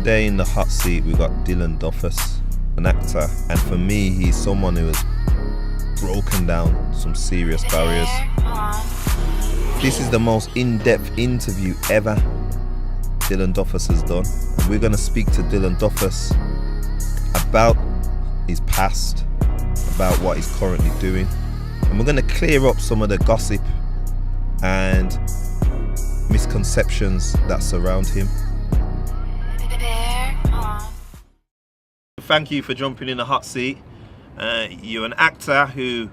Today in the hot seat we got Dylan Duffus, an actor, and for me he's someone who has broken down some serious barriers. This is the most in-depth interview ever Dylan Duffus has done. And we're going to speak to Dylan Duffus about his past, about what he's currently doing, and we're going to clear up some of the gossip and misconceptions that surround him. Thank you for jumping in the hot seat. You're an actor who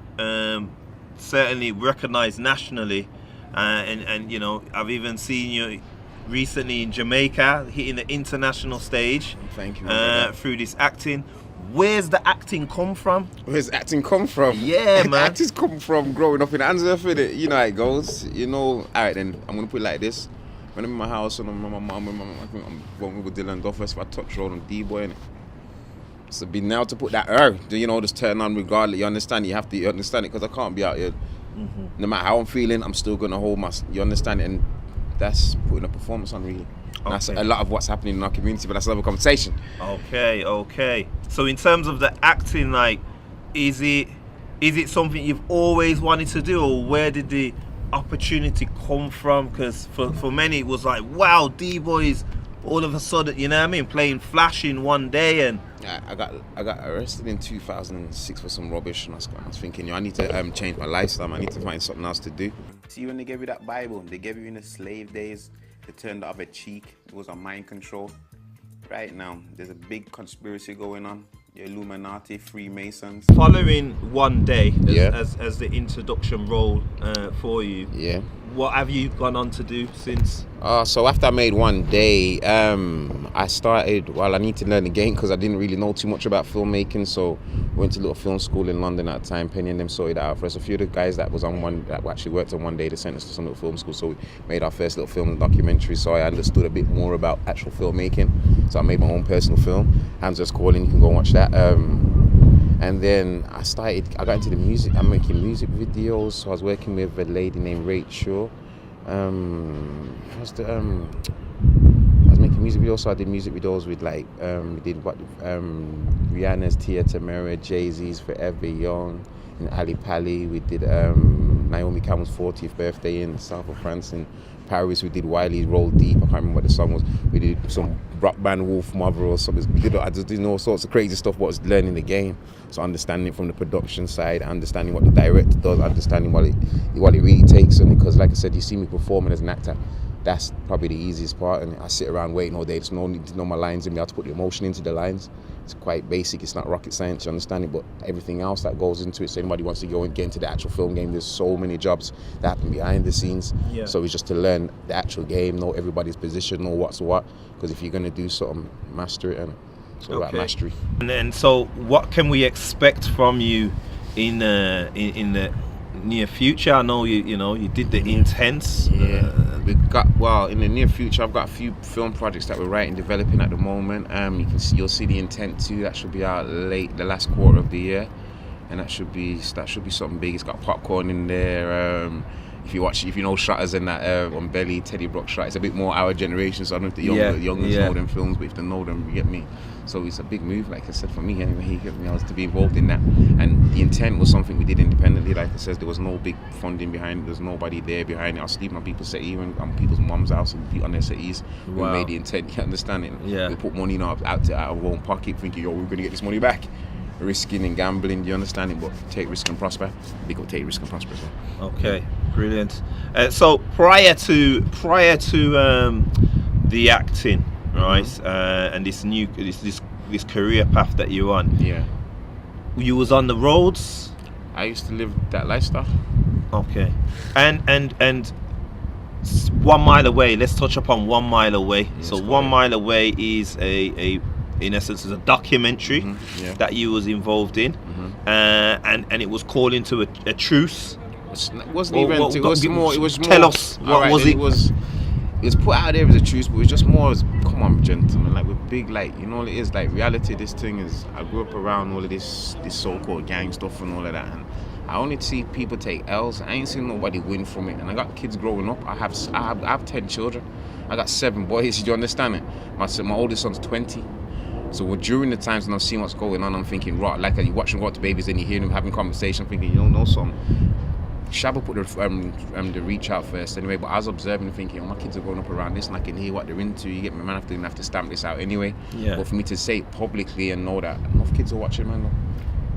certainly recognised nationally, and you know, I've even seen you recently in Jamaica hitting the international stage. Thank you. Through this acting. Where's the acting come from? Where's acting come from? Yeah, man. Acting's come from growing up in Anzac, innit? You know how it goes. You know, alright then, I'm gonna put it like this. When I'm in my house and I'm with my mum, I think I'm going with Dylan Duffus, if I touch road on D-boy, innit? So be now to put that you know, just turn on regardless. You understand? You have to understand it, because I can't be out here. No matter how I'm feeling, I'm still gonna hold my. You understand it? And that's putting a performance on, really. And that's a lot of what's happening in our community, but that's another conversation. Okay. So in terms of the acting, like, is it something you've always wanted to do, or where did the opportunity come from? Because for many it was like, wow, D-boys all of a sudden, you know what I mean, playing Flash in one day. And I got arrested in 2006 for some rubbish, and I was thinking, I need to change my lifestyle. I need to find something else to do. See, when they gave you that Bible, they gave you in the slave days, they turned the other cheek. It was a mind control. Right now, there's a big conspiracy going on. The Illuminati, Freemasons. Following One Day Yeah. as the introduction role for you, Yeah. what have you gone on to do since? So after I made One Day, I started, I need to learn the game, because I didn't really know too much about filmmaking. So went to a little film school in London at the time. Penny and them sorted it out for us. A few of the guys that actually worked on One Day, they sent us to some little film school. So we made our first little film documentary. So I understood a bit more about actual filmmaking. So I made my own personal film. Hands Just Calling, you can go and watch that. And then I got into the music. I'm making music videos. So I was working with a lady named Rachel. I was making music videos, so I did music videos with we did Rihanna's Tia Tamera, Jay-Z's Forever Young, and Ali Pali. We did Naomi Campbell's 40th birthday in the south of France. In Paris, we did Wiley's Roll Deep. I can't remember what the song was. We did some rock band Wolf Mother or something. I just did all sorts of crazy stuff, but I was learning the game. So understanding it from the production side, understanding what the director does, understanding what it really takes. And because, like I said, you see me performing as an actor, that's probably the easiest part. And I sit around waiting all day. There's no need to know my lines and be able to put the emotion into the lines. It's quite basic. It's not rocket science, you understand it, but everything else that goes into it. So anybody wants to go and get into the actual film game, there's so many jobs that happen behind the scenes. Yeah. So it's just to learn the actual game, know everybody's position, know what's what. Because if you're going to do something, master it. And it's all about mastery. And then, so what can we expect from you in the near future? I know you did the Intense. In the near future, I've got a few film projects that we're writing, developing at the moment. You'll see the Intent 2. That should be out the last quarter of the year, and that should be something big. It's got popcorn in there. If you know Shutters and that on Belly, Teddy Brock shot, it's a bit more our generation. So I don't know if the youngers know them films, but if they know them, you get me. So it's a big move, like I said, for me anyway. He got me else to be involved in that. And the Intent was something we did independently. Like I said, there was no big funding behind it. There's nobody there behind it. I was sleeping on people's settee, even on people's mum's house and on their settees. Wow. We made the Intent, you understand it? Yeah. We put money out of our own pocket, thinking, we're going to get this money back. Risking and gambling, do you understand it? But take risk and prosper. Big up, take risk and prosper as well. Okay, brilliant. So prior to the acting, right, and this career path that you're on, you was on the roads. I used to live that lifestyle. Okay, and 1 mile away. Let's touch upon 1 mile away. Yes, so 1 mile away is a in essence, is a documentary that you was involved in, and it was called into a truce. It wasn't even. It was more. Tell us what was it? It was put out there as a truce, but it was just more as, come on, gentlemen, like we're big, like, you know what it is, like reality. This thing is, I grew up around all of this so-called gang stuff and all of that, and I only see people take L's. I ain't seen nobody win from it. And I got kids growing up. I have 10 children. I got 7 boys. Do you understand it? My oldest son's 20. So during the times when I'm seeing what's going on, I'm thinking, right, like you watching Got to Babies and you hear them having conversation, thinking, you don't know something. Shabba put the reach out first anyway, but I was observing and thinking, my kids are growing up around this and I can hear what they're into. You get me, man, I have to stamp this out anyway. Yeah. But for me to say it publicly and know that enough kids are watching, man,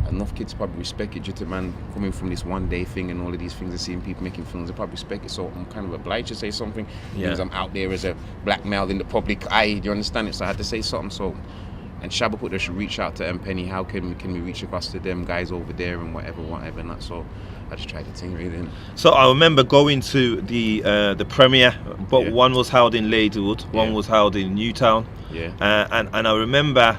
enough kids probably respect it due to, man, coming from this one day thing and all of these things and seeing people making films, they probably respect it. So I'm kind of obliged to say something because I'm out there as a black male in the public eye. Do you understand it? So I had to say something. So, and Shabba put should reach out to Penny. How can we reach across to them guys over there and whatever and that. So I just tried to think really. So I remember going to the premiere, but one was held in Ladywood, one was held in Newtown. Yeah. And I remember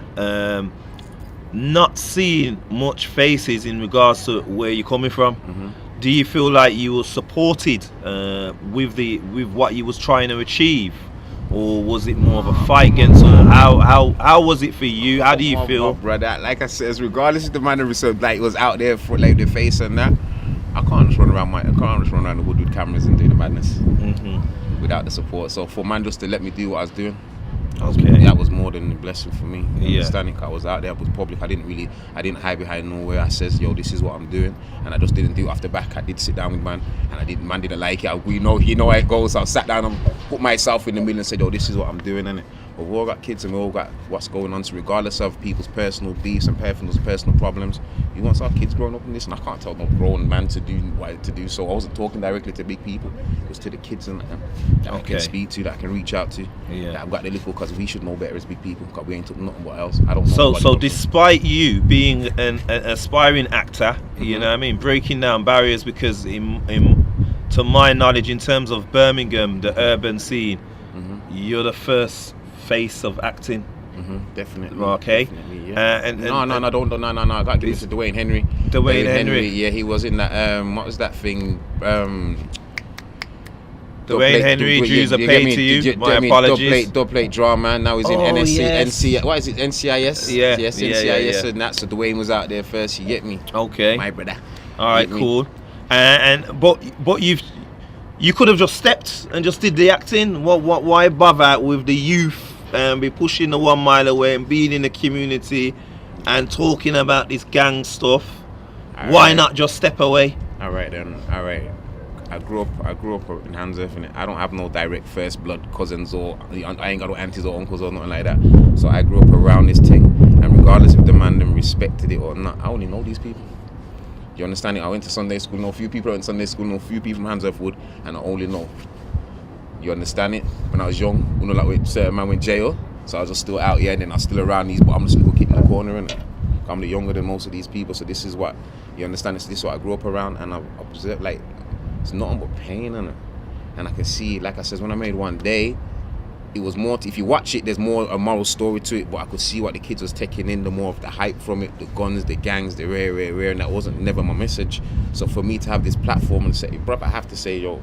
not seeing much faces in regards to where you're coming from. Do you feel like you were supported with what you was trying to achieve, or was it more of a fight against? How was it for you? How do you feel, brother? Like I said, regardless of the man who like was out there for like the face and that, I can't just run around the hood with cameras and do the madness without the support. So for man just to let me do what I was doing, that was more than a blessing for me. Understanding I was out there, I was public. I didn't hide behind nowhere. I says, yo, this is what I'm doing, and I just didn't do it off the back. I did sit down with man, and man didn't like it. He know how it goes. So I sat down and put myself in the middle and said, yo, this is what I'm doing, innit? But we all got kids and we all got what's going on. So regardless of people's personal beefs and personal problems, you want our kids growing up in this, and I can't tell no grown man to do what to do. So I wasn't talking directly to big people. It was to the kids and that I can speak to, that I can reach out to. That I've got the little, because we should know better as big people, because we ain't talking nothing but else. I don't know. So despite you being an aspiring actor, you know what I mean, breaking down barriers, because to my knowledge, in terms of Birmingham, the urban scene, you're the first face of acting. Definitely. Okay. Definitely, yeah. No. I got to give it to Dwayne Henry. Dwayne Henry. Yeah, he was in that. What was that thing? Dwayne Henry, Jews are paid to you. My apologies. Double-plate drama. Now he's in NCIS. What is it? NCIS. Yes, NCIS. And that. So Dwayne was out there first. You get me? Okay. My brother. All right, cool. But you could have just stepped and just did the acting. Why bother with the youth and be pushing the 1 mile away and being in the community and talking about this gang stuff? Why not just step away? All right then. All right. I grew up in Handsworth, and I don't have no direct first blood cousins, or I ain't got no aunties or uncles or nothing like that. So I grew up around this thing, and regardless if the man them respected it or not, I only know these people. You understand it? I went to Sunday school, know a few people in Sunday school, know a few people from Handsworth Wood, and I only know. You understand it? When I was young, like with certain man went jail, so I was just still out here, and then I was still around these, but I'm just a little kid in the corner, and I'm the younger than most of these people. So this is what, you understand? So this is what I grew up around, and I've observed, like, it's nothing but pain, and I can see, like I said, when I made One Day, it was more, if you watch it, there's more a moral story to it, but I could see what the kids was taking in, the more of the hype from it, the guns, the gangs, the rare, and that wasn't never my message. So for me to have this platform and say, bro, I have to say, yo,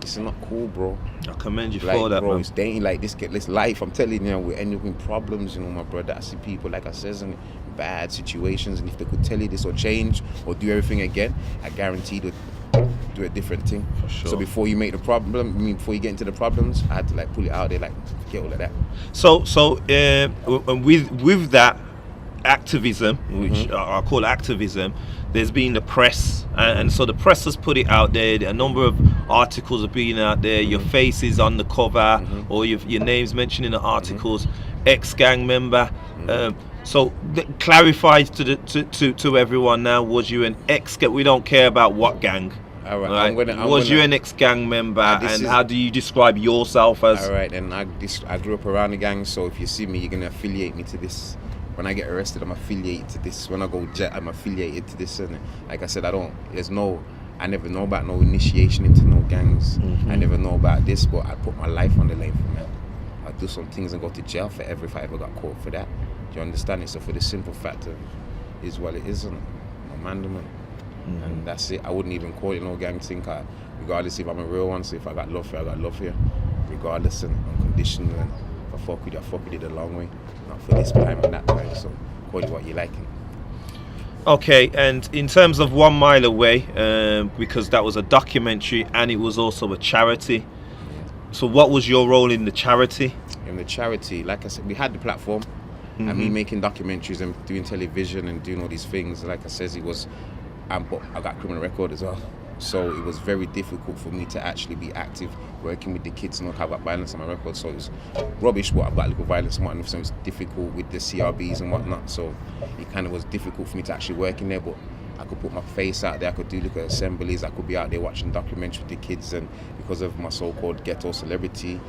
this is not cool, bro. I commend you like, for that, bro. man. It's dating like this life. I'm telling you, we end up in problems, my brother. I see people, like I says, in bad situations, and if they could tell you this or change or do everything again, I guarantee they'd do a different thing. For sure. So before you make the problem, before you get into the problems, I had to pull it out there, forget all of that. So with that activism, which I call activism, there's been the press, and so the press has put it out there. A number of articles have been out there. Your face is on the cover, or your name's mentioned in the articles. Ex-gang member. So clarify to everyone now. Was you an ex-gang? We don't care about what gang. All right. Was you an ex-gang member, and how do you describe yourself as? All right, and I grew up around the gang, so if you see me, you're gonna affiliate me to this. When I get arrested, I'm affiliated to this. When I go jail, I'm affiliated to this. And like I said, I never know about no initiation into no gangs. I never know about this, but I put my life on the line for that. I do some things and go to jail forever if I ever got caught for that. Do you understand it? So for the simple fact of is what it is, and I'm man. And that's it. I wouldn't even call it no gang thing, regardless if I'm a real one. So if I got love for you, I got love for you, regardless and unconditional. And if I fuck with you, I fuck with you the long way, not for this time and that time. So call it what you like. Okay, and in terms of 1 Mile Away, because that was a documentary and it was also a charity. So what was your role in the charity? In the charity, like I said, we had the platform, and me making documentaries and doing television and doing all these things. Like I said, it was, but I got criminal record as well. So it was very difficult for me to actually be active working with the kids and not have violence on my record. So it was rubbish, but I've got legal violence on my, so it's difficult with the CRBs and whatnot. So it kind of was difficult for me to actually work in there, but I could put my face out there, I could do little assemblies, I could be out there watching documentaries with the kids, and because of my so-called ghetto celebrity,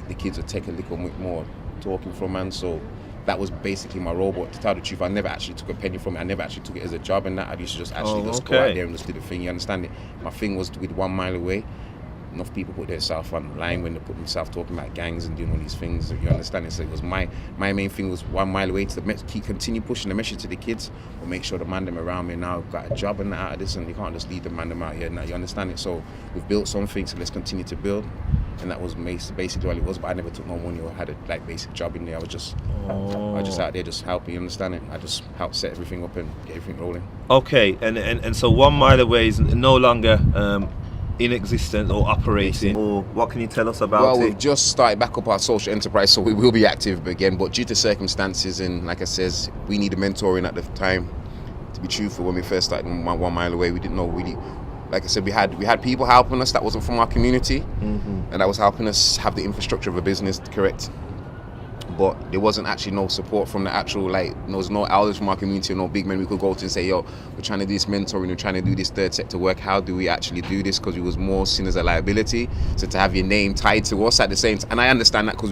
the kids would take a little bit more talking from, man. So that was basically my role. But to tell the truth, I never actually took a penny from it. I never actually took it as a job and that. I used to just actually go out there and just do the thing. You understand it? My thing was with 1 Mile Away. Enough people put themselves online when they put themselves talking about gangs and doing all these things. You understand it? So it was my main thing was 1 Mile Away to continue pushing the message to the kids, but make sure the man them around me now got a job and that out of this, and you can't just leave the man them out here now. You understand it? So we've built something, so let's continue to build. And that was basically all it was. But I never took no money or had a basic job in there. I was just out there just helping. You understand it? I just helped set everything up and get everything rolling. Okay, and so 1 Mile Away is no longer in existence or operating. Or what can you tell us about it? Well, we've just started back up our social enterprise, so we will be active again. But due to circumstances, and like I says, we needed mentoring at the time. To be truthful, when we first started 1 Mile Away, we didn't know really. Like I said, we had people helping us that wasn't from our community, and that was helping us have the infrastructure of a business, correct? But there wasn't actually no support from the actual, there was no elders from our community or no big men we could go to and say, yo, we're trying to do this mentoring, we're trying to do this third sector work, how do we actually do this? Because we was more seen as a liability, so to have your name tied to us at the same time, and I understand that because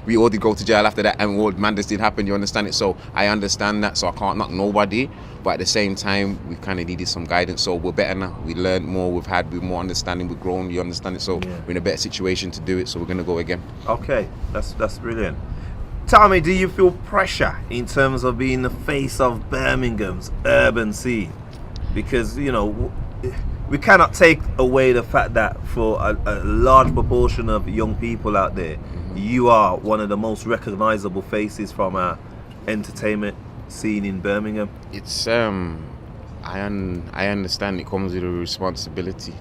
we all did go to jail after that, and all madness did happen, you understand it? So I understand that, so I can't knock nobody, but at the same time, we kind of needed some guidance, so we're better now. We learned more, we've more understanding, we've grown, you understand it? So we're in a better situation to do it, so we're going to go again. Okay, that's brilliant. Tell me, do you feel pressure in terms of being the face of Birmingham's urban scene? Because, you know, we cannot take away the fact that for a large proportion of young people out there, you are one of the most recognizable faces from our entertainment scene in Birmingham. It's I understand it comes with a responsibility,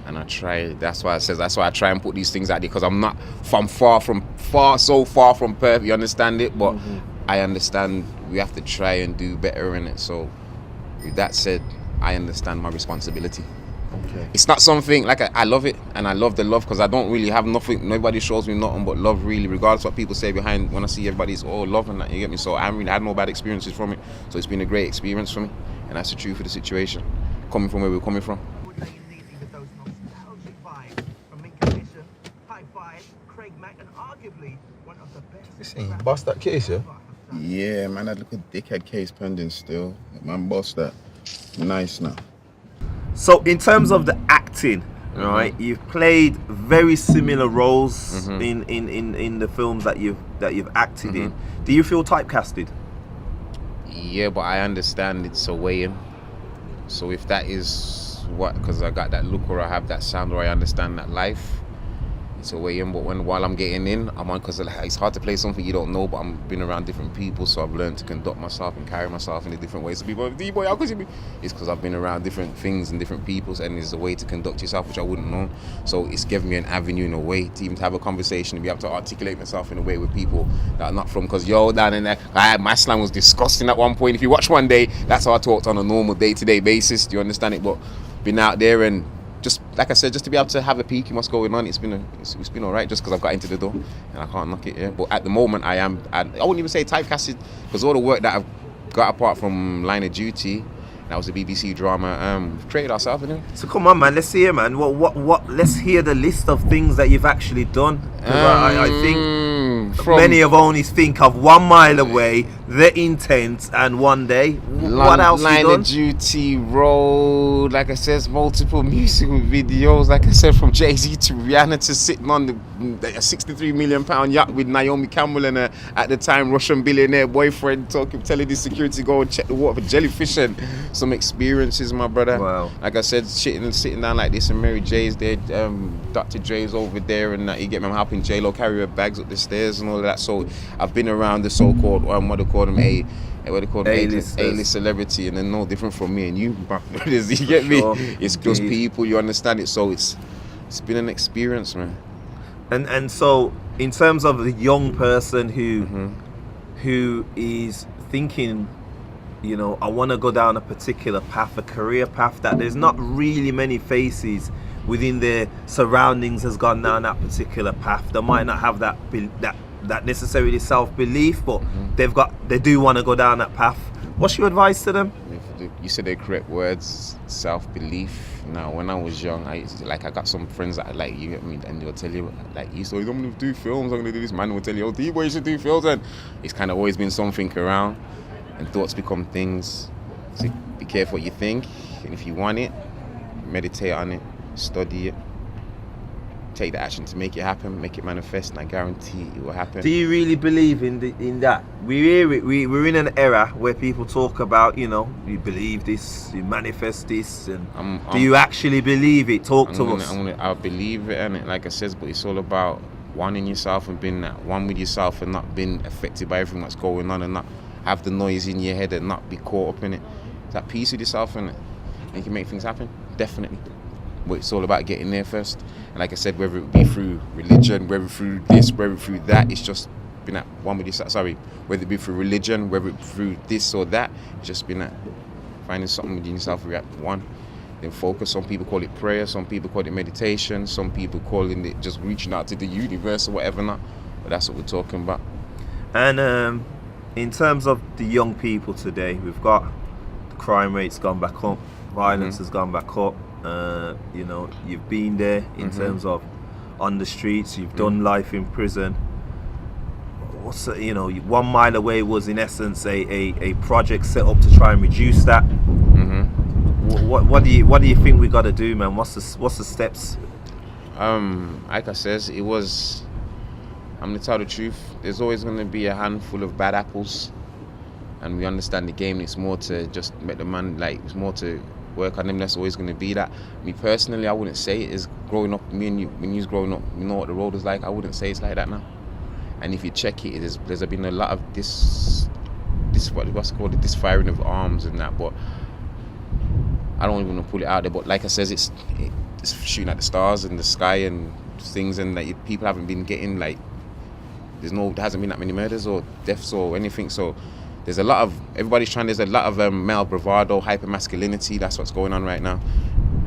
and I try. That's why I try and put these things out there, because I'm far from perfect. You understand it? But I understand we have to try and do better in it. So with that said, I understand my responsibility. Okay. It's not something I love it, and I love the love, because I don't really have nothing. Nobody shows me nothing but love, really, regardless of what people say behind. When I see everybody's love and that, you get me. So I haven't really had no bad experiences from it. So it's been a great experience for me, and that's the truth of the situation. Coming from where we're coming from. You bossed that case, yeah? Yeah, man, that little dickhead case pending still. Man, bossed that. Nice now. So in terms of the acting, right, you've played very similar roles in the films that you've acted in. Do you feel typecasted? Yeah, but I understand it's a way in. So if that is because I got that look or I have that sound or I understand that life, it's a way in. But while I'm getting in, I'm on, because it's hard to play something you don't know, but I've been around different people, so I've learned to conduct myself and carry myself in a different way. So people, D-boy, how could you be? It's because I've been around different things and different people, and there's a way to conduct yourself which I wouldn't know. So it's given me an avenue in a way to even have a conversation and be able to articulate myself in a way with people that are not from, because down in there, my slang was disgusting at one point. If you watch one day, that's how I talked on a normal day-to-day basis. Do you understand it? But been out there and just, like I said, just to be able to have a peek in what's going on, it's been all right, just because I've got into the door and I can't knock it. Yeah. But at the moment, I wouldn't even say typecasted, because all the work that I've got apart from Line of Duty, that was a BBC drama, we've created ourselves in it. So come on, man, let's hear, man. What? Let's hear the list of things that you've actually done. I think many of only think of 1 Mile Away, The Intent, and One Day. What else you done? Line of Duty, Road, like I said, multiple musical videos, like I said, from Jay-Z to Rihanna to sitting on the £63 million yacht with Naomi Campbell and at the time Russian billionaire boyfriend, telling the security go and check the water for jellyfish, and some experiences, my brother. Wow. Like I said, sitting down like this, and Mary J's there, Dr. Dre's over there, and you get me, I'm helping J-Lo carry her bags up the stairs and all of that. So I've been around the so-called what they call call them what they call them A-listers. A-list celebrity, and they're no different from me and you. You get me? Sure, It's just indeed. people. You understand it? So it's been an experience, man. And so in terms of the young person Mm-hmm. who is thinking, you know, I want to go down a particular path, a career path that there's not really many faces within their surroundings has gone down that particular path. They might not have that necessarily self-belief, but they do want to go down that path. What's your advice to them? You said the correct words, self-belief. Now, when I was young, I got some friends that like, you get me, and they'll tell you, like, I'm going to do films, I'm going to do this. Man will tell you, D-boy, you should do films. And it's kind of always been something around, and thoughts become things. So be careful what you think, and if you want it, meditate on it, study it, take the action to make it happen, make it manifest, and I guarantee it will happen. Do you really believe in that? We're in an era where people talk about, you know, you believe this, you manifest this, and do you actually believe it? Talk to us. I believe it, and like I said, but it's all about one in yourself and being that one with yourself and not being affected by everything that's going on and not have the noise in your head and not be caught up in it. That peace with yourself and you can make things happen, definitely. But it's all about getting there first. And like I said, whether it be through religion, whether through this, whether through that, it's just been at one with yourself. Sorry, whether it be through religion, whether it be through this or that, it's just been at finding something within yourself. We're at one. Then focus. Some people call it prayer. Some people call it meditation. Some people calling it just reaching out to the universe or whatever not. But that's what we're talking about. And in terms of the young people today, we've got the crime rates gone back up, violence has gone back up. You know, you've been there in terms of on the streets, you've done life in prison. What's 1 mile away was in essence a project set up to try and reduce that. What do you think we got to do, man? What's the steps? Like I says, I'm gonna tell the truth, there's always gonna be a handful of bad apples, and we understand the game. It's more to just make the man, like, it's more to work on them. That's always going to be that. Me personally, I wouldn't say it is growing up. Me and you, when you was growing up, you know what the road was like. I wouldn't say it's like that now. And if you check it, there's been a lot of this what's called this firing of arms and that. But I don't even want to pull it out there. But like I says, it's shooting at the stars and the sky and things, and like people haven't been getting, like, there hasn't been that many murders or deaths or anything. So there's a lot of male bravado, hyper masculinity. That's what's going on right now,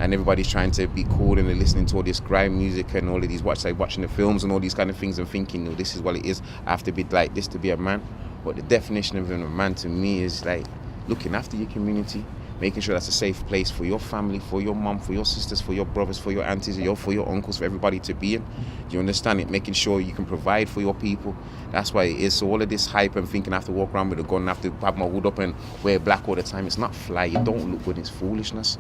and everybody's trying to be cool and they're listening to all this grime music and all of these watching the films and all these kind of things and thinking, no, this is what it is. I have to be like this to be a man. But the definition of a man to me is like looking after your community, making sure that's a safe place for your family, for your mum, for your sisters, for your brothers, for your aunties, for your uncles, for everybody to be in. Do you understand it? Making sure you can provide for your people. That's why it is. So all of this hype and thinking I have to walk around with a gun, I have to have my hood up and wear black all the time, it's not fly. You don't look good, it's foolishness.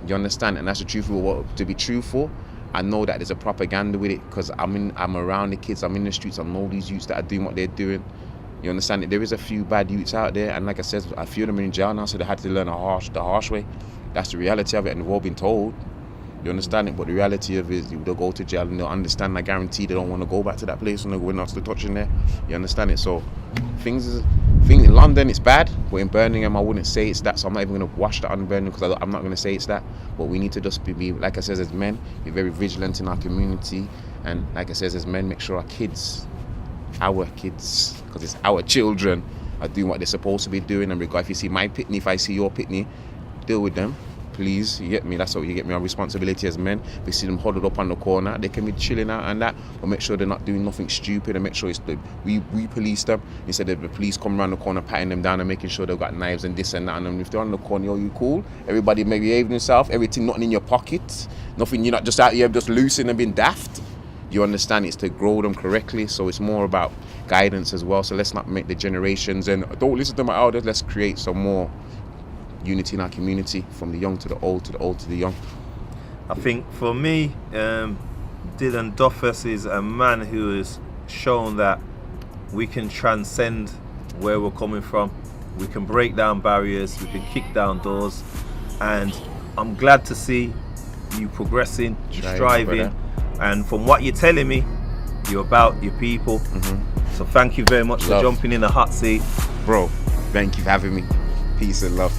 You understand? And that's the truth. To be truthful, I know that there's a propaganda with it because I'm around the kids, I'm in the streets, I know these youths that are doing what they're doing. You understand it? There is a few bad youths out there, and like I said, a few of them are in jail now, so they had to learn the harsh way. That's the reality of it, and we've all been told. You understand it? But the reality of it is they'll go to jail and they'll understand. I guarantee they don't want to go back to that place and we're not still touching there. You understand it? So things in London, it's bad, but in Birmingham, I wouldn't say it's that. So I'm not even going to wash that on Birmingham because I'm not going to say it's that. But we need to just be, like I said, as men, be very vigilant in our community, and like I said, as men, make sure our kids, because it's our children, are doing what they're supposed to be doing. And regard, if you see my pitney, if I see your pitney, deal with them, please. You get me? That's what you get me. Our responsibility as men. If we see them huddled up on the corner, they can be chilling out and that, but make sure they're not doing nothing stupid, and make sure we police them instead of the police come around the corner patting them down and making sure they've got knives and this and that. And if they're on the corner, yo, you cool? Everybody may behave themselves. Everything nothing in your pocket. Nothing. You're not just out here just loosing and being daft. You understand? It's to grow them correctly. So it's more about guidance as well. So let's not make the generations and don't listen to my elders. Let's create some more unity in our community, from the young to the old, to the old to the young. I think for me, Dylan Duffus is a man who has shown that we can transcend where we're coming from. We can break down barriers, we can kick down doors, and I'm glad to see you progressing, you striving, and from what you're telling me, you're about your people. So thank you very much for Love. jumping in the hot seat. Bro, thank you for having me. Peace and love.